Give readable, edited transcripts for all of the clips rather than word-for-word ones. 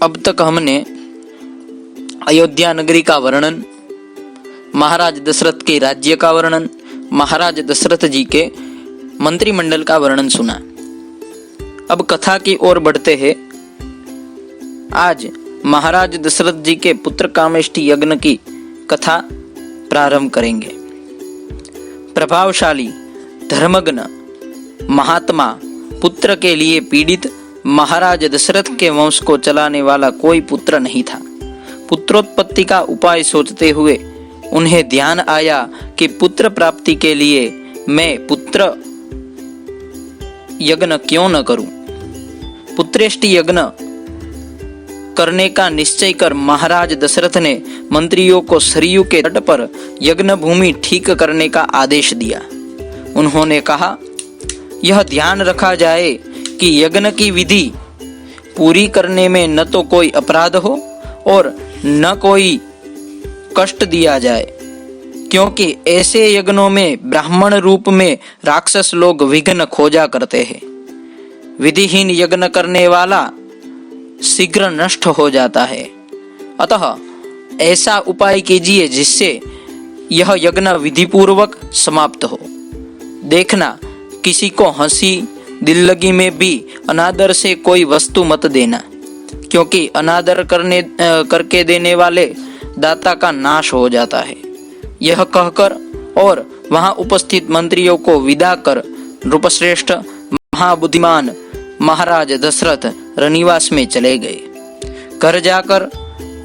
अब तक हमने अयोध्या नगरी का वर्णन, महाराज दशरथ के राज्य का वर्णन, महाराज दशरथ जी के मंत्रिमंडल का वर्णन सुना। अब कथा की ओर बढ़ते हैं। आज महाराज दशरथ जी के पुत्र कामेष्टि यज्ञ की कथा प्रारंभ करेंगे। प्रभावशाली, धर्मज्ञ, महात्मा पुत्र के लिए पीड़ित महाराज दशरथ के वंश को चलाने वाला कोई पुत्र नहीं था। पुत्रोत्पत्ति का उपाय सोचते हुए उन्हें ध्यान आया कि पुत्र प्राप्ति के लिए मैं पुत्र यज्ञ क्यों न करूं। पुत्रेष्टि यज्ञ करने का निश्चय कर महाराज दशरथ ने मंत्रियों को सरयू के तट पर यज्ञ भूमि ठीक करने का आदेश दिया। उन्होंने कहा, यह ध्यान रखा जाए कि यज्ञ की विधि पूरी करने में न तो कोई अपराध हो और न कोई कष्ट दिया जाए, क्योंकि ऐसे यज्ञों में ब्राह्मण रूप में राक्षस लोग विघ्न खोजा करते हैं। विधिहीन यज्ञ करने वाला शीघ्र नष्ट हो जाता है। अतः ऐसा उपाय कीजिए जिससे यह यज्ञ विधिपूर्वक समाप्त हो। देखना, किसी को हंसी दिल्लगी में भी अनादर से कोई वस्तु मत देना, क्योंकि अनादर करके देने वाले दाता का नाश हो जाता है। यह कहकर और वहां उपस्थित मंत्रियों को विदा कर नृपश्रेष्ठ महाबुद्धिमान महाराज दशरथ रनिवास में चले गए। घर जाकर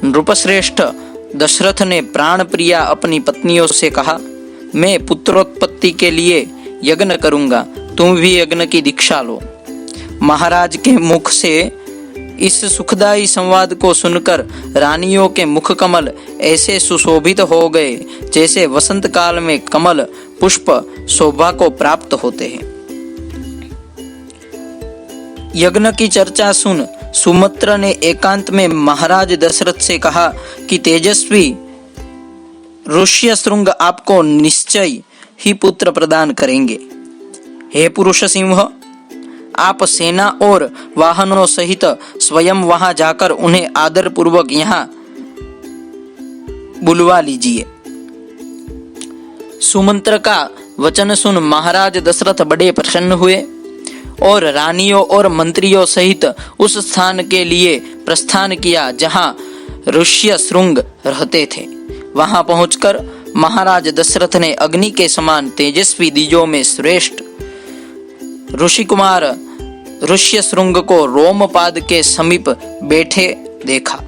नृपश्रेष्ठ दशरथ ने प्राण प्रिया अपनी पत्नियों से कहा, मैं पुत्रोत्पत्ति के लिए यज्ञ करूंगा, तुम भी यज्ञ की दीक्षा लो। महाराज के मुख से इस सुखदायी संवाद को सुनकर रानियों के मुख कमल ऐसे सुशोभित हो गए जैसे वसंत काल में कमल पुष्प शोभा को प्राप्त होते हैं। यज्ञ की चर्चा सुन सुमित्रा ने एकांत में महाराज दशरथ से कहा कि तेजस्वी ऋष्यशृंग आपको निश्चय ही पुत्र प्रदान करेंगे। हे पुरुष सिंह, आप सेना और वाहनों सहित स्वयं वहां जाकर उन्हें आदर पूर्वक यहाँ बुलवा लीजिए। सुमंत्र का वचन सुन महाराज दशरथ बड़े प्रसन्न हुए और रानियों और मंत्रियों सहित उस स्थान के लिए प्रस्थान किया जहां ऋष्यशृंग रहते थे। वहां पहुंचकर महाराज दशरथ ने अग्नि के समान तेजस्वी द्विजों में श्रेष्ठ ऋषि कुमार ऋष्यशृंग को रोमपाद के समीप बैठे देखा।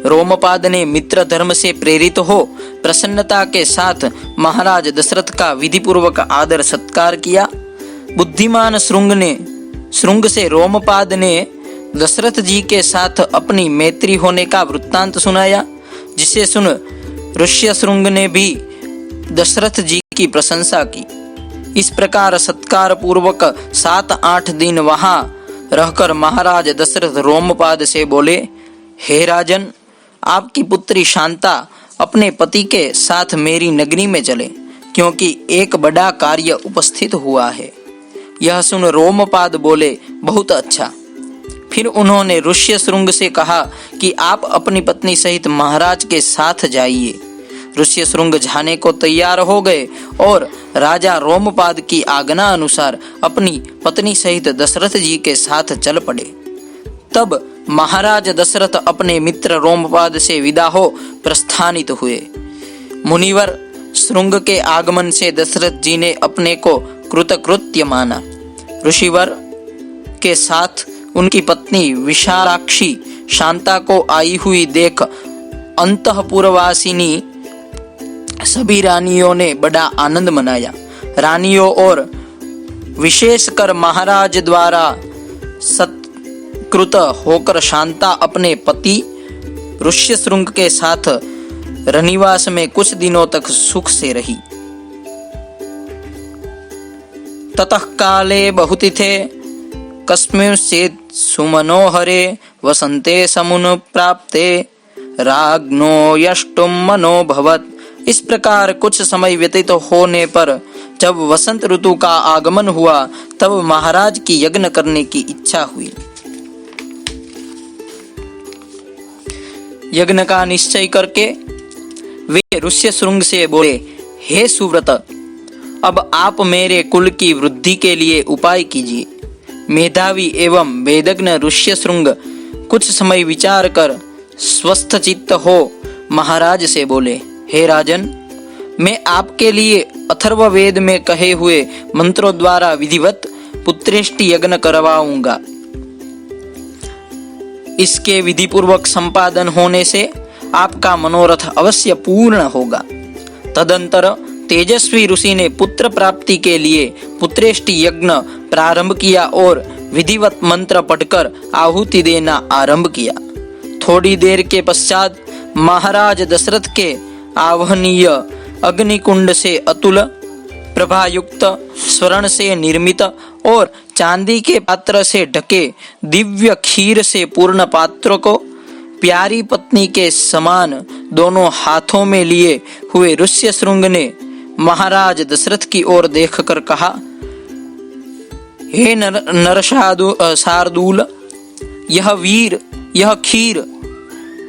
रोमपाद ने मित्र धर्म से प्रेरित हो प्रसन्नता के साथ महाराज दशरथ का विधिपूर्वक आदर सत्कार किया। बुद्धिमान श्रृंग से रोमपाद ने दशरथ जी के साथ अपनी मैत्री होने का वृत्तांत सुनाया, जिसे सुन ऋष्यशृंग ने भी दशरथ जी की प्रशंसा की। इस प्रकार सत्कार पूर्वक 7-8 दिन वहां रहकर महाराज दशरथ रोमपाद से बोले, हे राजन, आपकी पुत्री शांता अपने पति के साथ मेरी नगरी में चले, क्योंकि एक बड़ा कार्य उपस्थित हुआ है। यह सुन रोमपाद बोले, बहुत अच्छा। फिर उन्होंने ऋष्यशृंग से कहा कि आप अपनी पत्नी सहित महाराज के साथ जाइए। ऋष्यशृंग जाने को तैयार हो गए और राजा रोमपाद की आज्ञा अनुसार अपनी पत्नी सहित दशरथ जी के साथ चल पड़े। तब महाराज दशरथ अपने मित्र रोमपाद से विदा हो प्रस्थानित हुए। मुनिवर श्रृंग के आगमन से दशरथ जी ने अपने को कृतकृत्य माना। ऋषिवर के साथ उनकी पत्नी विशालाक्षी शांता को आई हुई देख अंतःपुरवासिनी सभी रानियों ने बड़ा आनंद मनाया। रानियों और विशेषकर महाराज द्वारा सत्कृत होकर शांता अपने पति ऋष्यशृंग के साथ रनिवास में कुछ दिनों तक सुख से रही। ततः काले बहुतिथे कस्मिंश्चित् सुमनोहरे वसंते समुन प्राप्ते राज्ञो यष्टुम मनोभवत्। इस प्रकार कुछ समय व्यतीत होने पर जब वसंत ऋतु का आगमन हुआ तब महाराज की यज्ञ करने की इच्छा हुई। यज्ञ का निश्चय करके वे ऋष्यशृंग से बोले, हे सुव्रत, अब आप मेरे कुल की वृद्धि के लिए उपाय कीजिए। मेधावी एवं वेदज्ञ ऋष्यशृंग कुछ समय विचार कर स्वस्थ चित्त हो महाराज से बोले, हे राजन, मैं आपके लिए अथर्ववेद में कहे हुए मंत्रों द्वारा विधिवत पुत्रेष्टि यज्ञ करवाऊंगा। इसके विधिपूर्वक संपादन होने से आपका मनोरथ अवश्य पूर्ण होगा। तदंतर तेजस्वी ऋषि ने पुत्र प्राप्ति के लिए पुत्रेष्टि यज्ञ प्रारंभ किया और विधिवत मंत्र पढ़कर आहुति देना आरंभ किया। थोड़ी देर के पश्चात महाराज दशरथ के आवाहनीय अग्निकुंड से अतुल प्रभायुक्त स्वर्ण से निर्मित और चांदी के पात्र से ढके दिव्य खीर से पूर्ण पात्र को प्यारी पत्नी के समान दोनों हाथों में लिए हुए ऋष्यशृंग ने महाराज दशरथ की ओर देखकर कहा, हे शार्दूल, यह खीर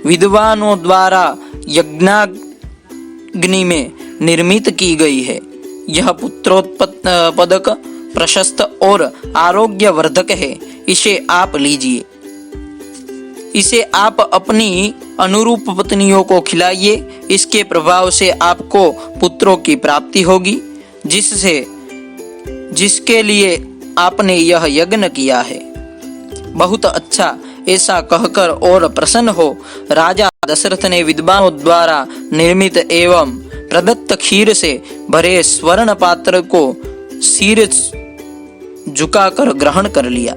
विद्वानों द्वारा यज्ञाग्नि में निर्मित की गई है। यह पुत्रोत्पदक, प्रशस्त और आरोग्यवर्धक है। इसे आप लीजिए। इसे आप अपनी अनुरूप पत्नियों को खिलाइए। इसके प्रभाव से आपको पुत्रों की प्राप्ति होगी, जिसके लिए आपने यह यज्ञ किया है। बहुत अच्छा, ऐसा कहकर और प्रसन्न हो राजा दशरथ ने विद्वानों द्वारा निर्मित एवं प्रदत्त खीर से भरे स्वर्ण पात्र को सिर झुकाकर ग्रहण कर लिया।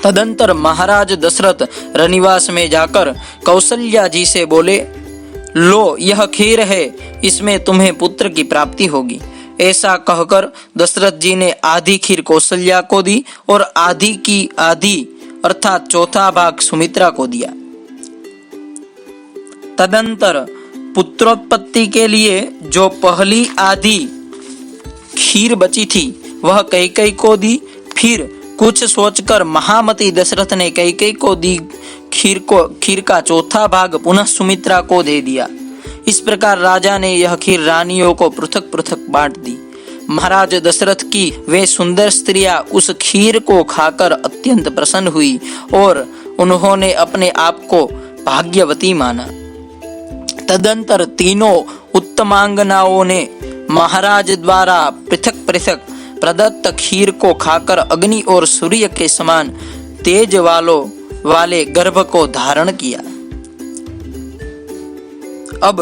तदंतर महाराज दशरथ रनिवास में जाकर कौशल्या जी से बोले, लो, यह खीर है, इसमें तुम्हें पुत्र की प्राप्ति होगी। ऐसा कहकर दशरथ जी ने आधी खीर कौशल्या को दी और आधी की आधी अर्थात चौथा भाग सुमित्रा को दिया। तदंतर पुत्रोत्पत्ति के लिए जो पहली आधी खीर बची थी वह कैकेयी को दी। फिर कुछ सोचकर महामती दशरथ ने कैकेयी को दी खीर का चौथा भाग पुनः सुमित्रा को दे दिया। इस प्रकार राजा ने यह खीर रानियों को पृथक पृथक बांट दी। महाराज दशरथ की वे सुंदर स्त्रियां उस खीर को खाकर अत्यंत प्रसन्न हुई और उन्होंने अपने आप को भाग्यवती माना। तदंतर तीनों उत्तमांगनाओं ने महाराज द्वारा पृथक पृथक प्रदत्त खीर को खाकर अग्नि और सूर्य के समान तेज वाले गर्भ को धारण किया। अब